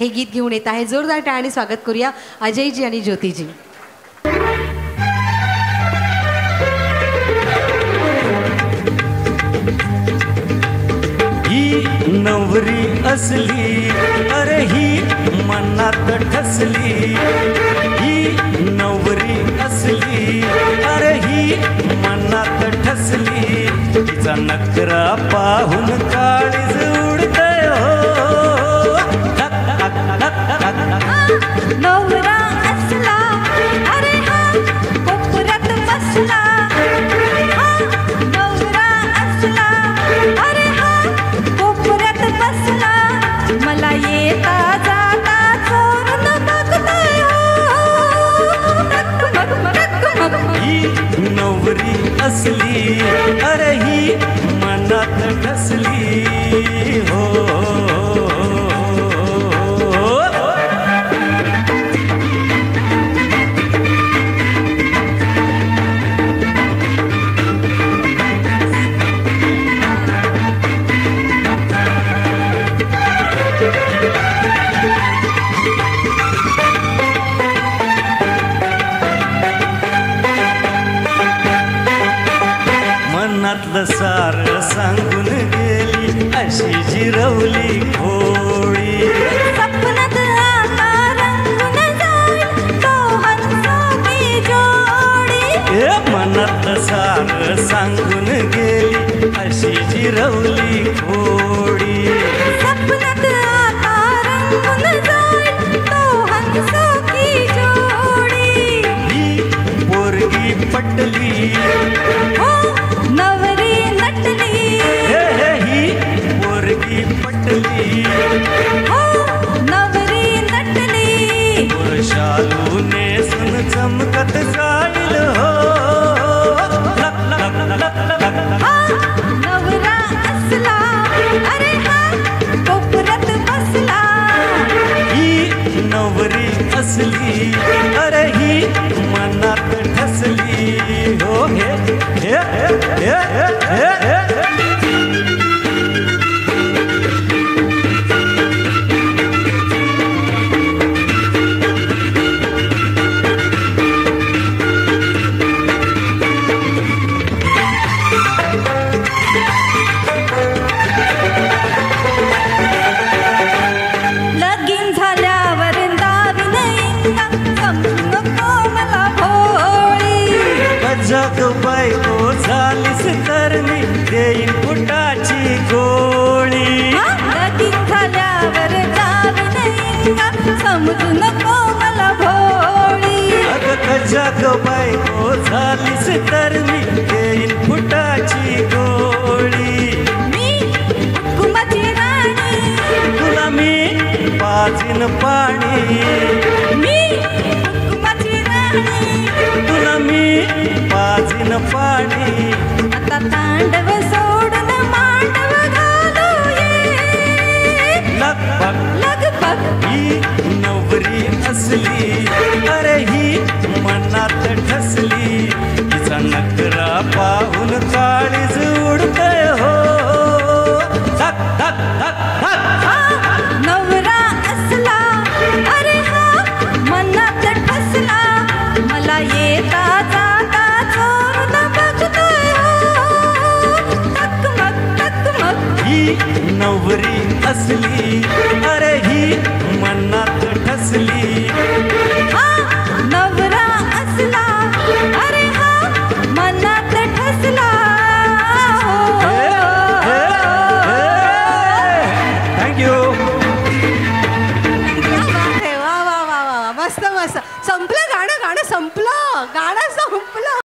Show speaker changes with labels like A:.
A: हे गीत घेऊन येत आहे. जोरदार टाळ्यांनी स्वागत करूया अजयजी आणि ज्योतिजी.
B: ही नवरी असली अरे ही मनात ठसली. ही नवरी असली अरे ही मनात ठसली. तिचा नखरा पाहून काळीज उडतय हो.
C: नवरा असला अरे हा कोपऱ्यात बसला. नवरा असला अरे हा कोपऱ्यात बसला. मला येता जाता चोरून बघतोय हो.
B: ही नवरी असली अरे ही मनात ठसली हो. मनातलं सार सांगून गेली अशी जिरवली घोडी.
C: सपनात आता रंगून जाईल तो हंसाची जोडी.
B: मनातलं सार सांगून गेली अशी जिरवली घोडी.
C: सपनात आता रंगून जाईल तो हंसाची जोडी.
B: ही पोरगी पटली
C: हो नवरी नटली.
B: ही पोरगी पटली
C: हो नवरी नटली.
B: शालू नेसून चमकत जाईल हो.
C: नवरा असला अरे हा कोपऱ्यात बसला.
B: ही नवरी असली अरे ही मनात ठसली हो.
C: लगीन झाल्यावर दावीन इंगा समजू नको मला भोळी.
B: जग बायको झालीस तर मी देईन फुटाची गोळी.
C: लगीन झाल्यावर दावीन इंगा समजू नको मला भोळी.
B: अगं जग बायको झालीस तर मी देईन फुटाची गोळी.
C: मी कुमाची राणी
B: तुला मी पाजीन पाणी.
C: मी कुमाची राणी
B: तुला मी पाजीन पाणी.
C: आता तांडव सोडून मांडव घालू ये.
B: लगबग
C: लगबग
B: ही नवरी असली अरे ही मनात ठसली. तिचा नखरा पाहून काळीज उडतय हो. धक धक धक धक.
C: नवरा असला अरे हा मनात ठसला. मला येता जाता चोरून बघतोय हो. टकमक टकमक
B: ही नवरी असली अरे ही मनात ठसली.
C: नवरा असला अरे हा मनात ठसला हो.
B: थँक्यू.
A: वा वा वा वा मस्त मस्त. संपलं गाणं. गाणं संपलं. गाणं संपलं.